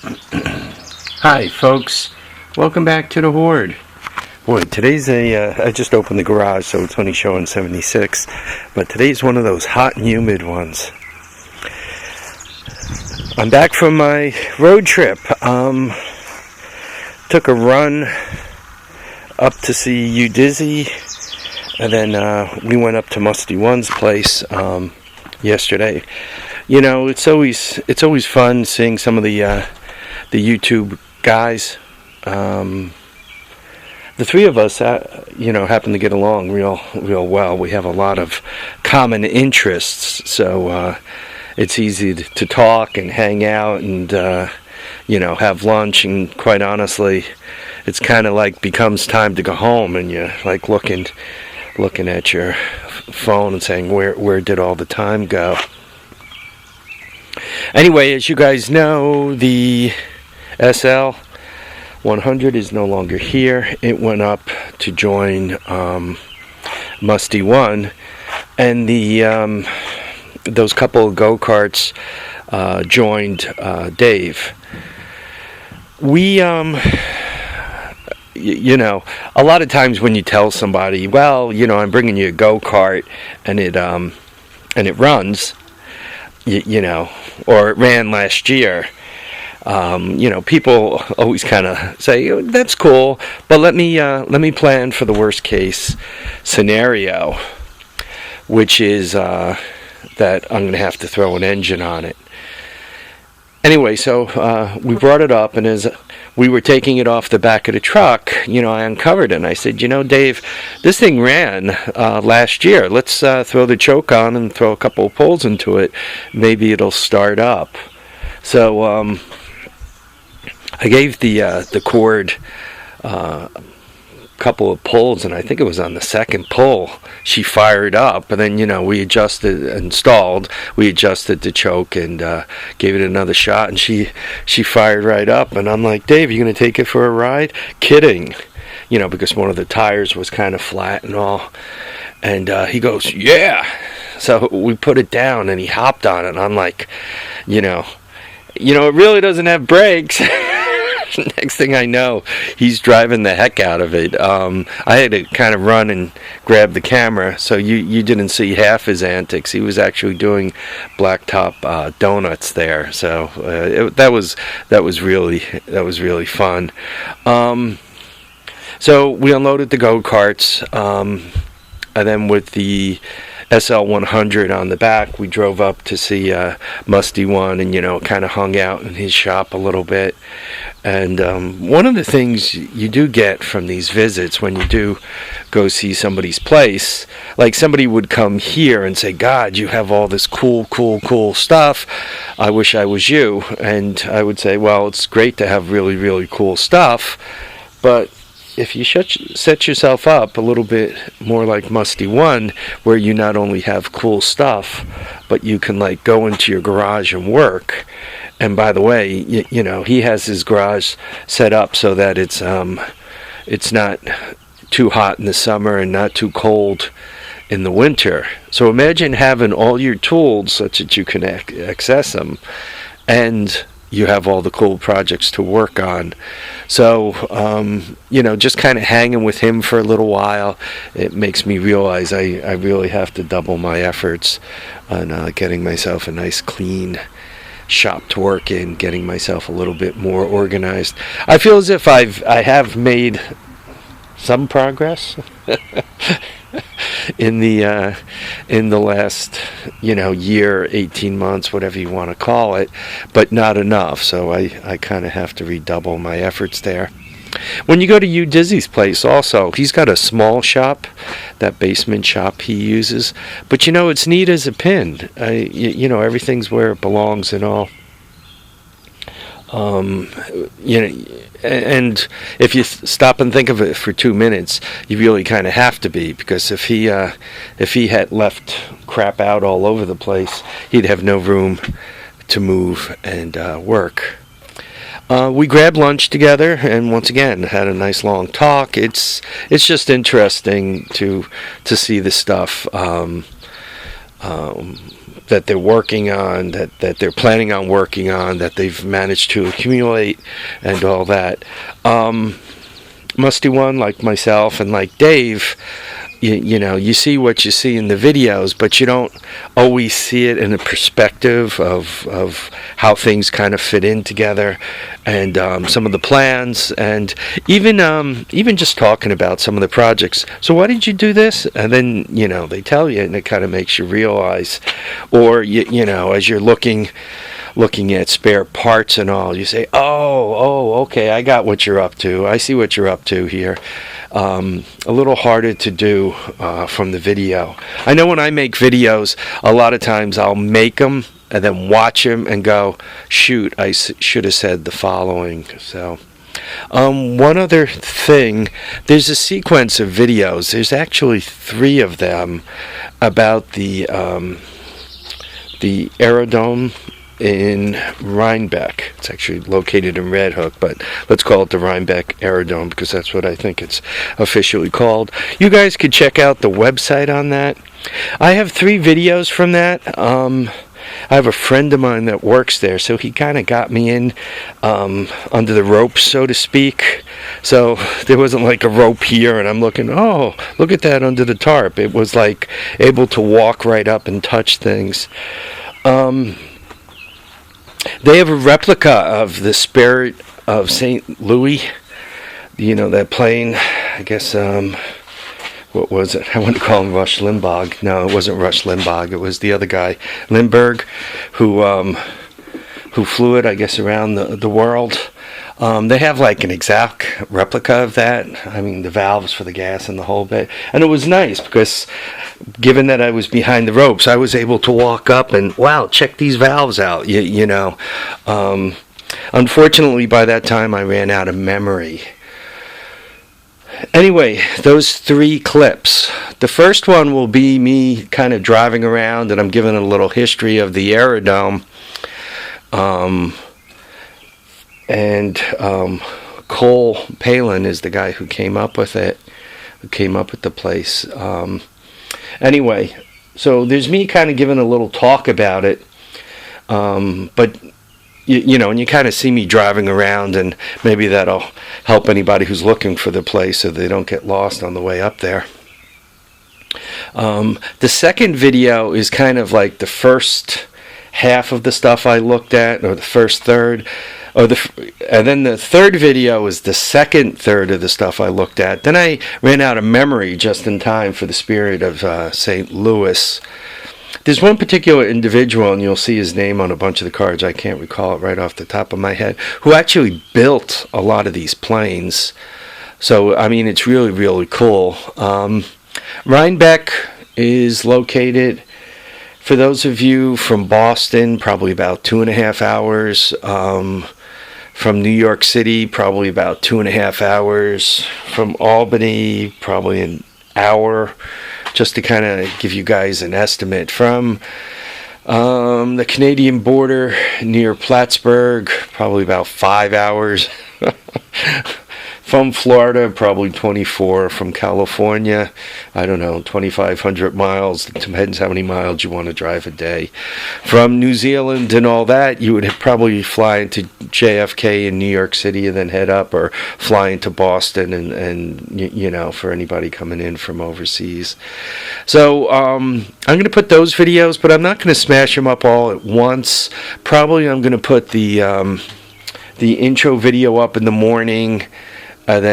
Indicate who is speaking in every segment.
Speaker 1: Hi folks, welcome back to the Hoard. Boy, today's I just opened the garage, so it's only showing 76, but today's one of those hot and humid ones. I'm back from my road trip. Took a run up to see Udizzy, and then we went up to Mustie1's place yesterday. You know, it's always fun seeing some of the YouTube guys. The three of us, happen to get along real well. We have a lot of common interests, so it's easy to talk and hang out and have lunch. And quite honestly, it's kind of like becomes time to go home, and you're like looking at your phone and saying, where did all the time go? Anyway, as you guys know, the SL 100 is no longer here. It went up to join Mustie1, and those couple of go-karts joined Dave. We a lot of times when you tell somebody, well, I'm bringing you a go-kart and it runs, or it ran last year, people always kind of say, that's cool, but let me plan for the worst case scenario, which is that I'm going to have to throw an engine on it. Anyway, so we brought it up, and as we were taking it off the back of the truck, I uncovered it, and I said, Dave, this thing ran last year. Let's throw the choke on and throw a couple of pulls into it. Maybe it'll start up. So I gave the cord a couple of pulls, and I think it was on the second pull she fired up, and then we adjusted the choke and gave it another shot, and she fired right up, and I'm like, Dave, you gonna take it for a ride? Kidding, because one of the tires was kind of flat and all, and he goes, yeah. So we put it down, and he hopped on it, and I'm like, it really doesn't have brakes. Next thing I know, he's driving the heck out of it. I had to kind of run and grab the camera, so you didn't see half his antics. He was actually doing blacktop donuts there, so that was really fun. So we unloaded the go-karts, and then with the SL 100 on the back, we drove up to see Mustie1, and kind of hung out in his shop a little bit. And one of the things you do get from these visits when you do go see somebody's place, like somebody would come here and say, God, you have all this cool stuff. I wish I was you. And I would say, well, it's great to have really, really cool stuff, but if you set yourself up a little bit more like Mustie1, where you not only have cool stuff, but you can like go into your garage and work. And by the way, he has his garage set up so that it's not too hot in the summer and not too cold in the winter. So imagine having all your tools such that you can access them, and you have all the cool projects to work on. So, just kind of hanging with him for a little while, it makes me realize I really have to double my efforts on getting myself a nice clean shop to work in, getting myself a little bit more organized. I feel as if I have made some progress in the last year, 18 months, whatever you want to call it, but not enough. So I kind of have to redouble my efforts there. When you go to Udizzy's place also, he's got a small shop, that basement shop he uses, but it's neat as a pin. Everything's where it belongs and all. And if you stop and think of it for 2 minutes, you really kind of have to be, because if he had left crap out all over the place, he'd have no room to move and work. We grabbed lunch together, and once again had a nice long talk. It's just interesting to see the stuff that they're working on, that they're planning on working on, that they've managed to accumulate, and all that. Mustie1, like myself and like Dave, you know, you see what you see in the videos, but you don't always see it in a perspective of how things kind of fit in together, and some of the plans, and even just talking about some of the projects. So why did you do this? And then, you know, they tell you, and it kind of makes you realize, or you know, as you're looking at spare parts and all, you say, oh, okay, I got what you're up to. I see what you're up to here. A little harder to do from the video. I know when I make videos, a lot of times I'll make them and then watch them and go, shoot, I should have said the following. So one other thing, there's a sequence of videos. There's actually 3 of them about the aerodrome in Rhinebeck. It's actually located in Red Hook, but let's call it the Rhinebeck Aerodrome because that's what I think it's officially called. You guys could check out the website on that. I have 3 videos from that. I have a friend of mine that works there, so he kind of got me in under the ropes, so to speak. So there wasn't like a rope here and I'm looking, oh, look at that under the tarp. It was like able to walk right up and touch things. They have a replica of the Spirit of St. Louis. You know, that plane, I guess, what was it? I want to call him Rush Limbaugh. No, it wasn't Rush Limbaugh. It was the other guy, Lindbergh, who flew it, I guess, around the world. They have like an exact replica of that. I mean, the valves for the gas and the whole bit. And it was nice because given that I was behind the ropes, I was able to walk up and, wow, check these valves out, you know. Unfortunately, by that time, I ran out of memory. Anyway, those 3 clips. The first one will be me kind of driving around and I'm giving a little history of the aerodrome. Cole Palin is the guy who came up with it, who came up with the place. Anyway, so there's me kind of giving a little talk about it, but you know, and you kind of see me driving around, and maybe that'll help anybody who's looking for the place so they don't get lost on the way up there. The second video is kind of like the first half of the stuff I looked at, or the first third. And then the third video is the second third of the stuff I looked at. Then I ran out of memory just in time for the Spirit of St. Louis. There's one particular individual, and you'll see his name on a bunch of the cards, I can't recall it right off the top of my head, who actually built a lot of these planes. So, I mean, it's really, really cool. Rhinebeck is located, for those of you from Boston, probably about 2.5 hours. From New York City, probably about 2.5 hours. From Albany, probably an hour, just to kind of give you guys an estimate. From the Canadian border near Plattsburgh, probably about 5 hours. From Florida, probably 24. From California, I don't know, 2,500 miles. Depends how many miles you want to drive a day. From New Zealand and all that, you would probably fly into JFK in New York City and then head up, or fly into Boston, and you know, for anybody coming in from overseas. So I'm going to put those videos, but I'm not going to smash them up all at once. Probably I'm going to put the intro video up in the morning. And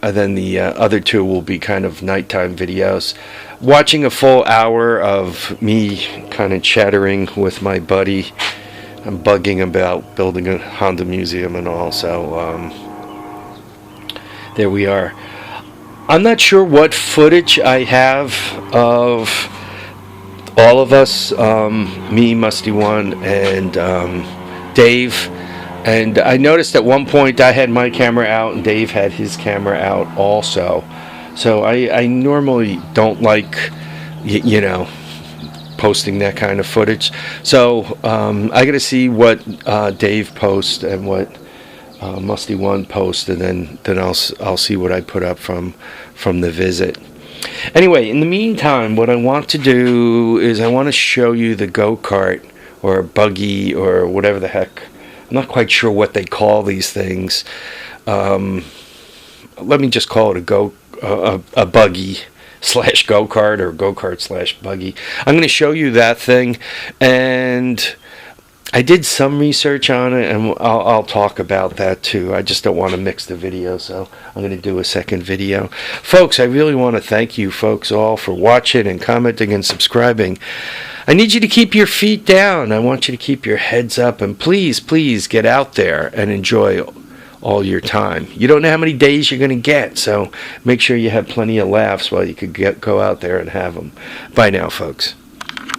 Speaker 1: then the other 2 will be kind of nighttime videos. Watching a full hour of me kind of chattering with my buddy. I'm bugging about building a Honda museum and all. So there we are. I'm not sure what footage I have of all of us, me, Mustie1, and Dave. And I noticed at one point I had my camera out and Dave had his camera out also. So I normally don't like, you know, posting that kind of footage. So I got to see what Dave posts and what Mustie1 posts, and then I'll see what I put up from the visit. Anyway, in the meantime, what I want to do is I want to show you the go-kart or buggy or whatever the heck. I'm not quite sure what they call these things. Let me just call it a buggy slash go-kart or go-kart slash buggy. I'm going to show you that thing, and I did some research on it, and I'll talk about that too. I just don't want to mix the video, so I'm going to do a second video. Folks, I really want to thank you folks all for watching and commenting and subscribing. I need you to keep your feet down. I want you to keep your heads up, and please, please get out there and enjoy all your time. You don't know how many days you're going to get, so make sure you have plenty of laughs while you could go out there and have them. Bye now, folks.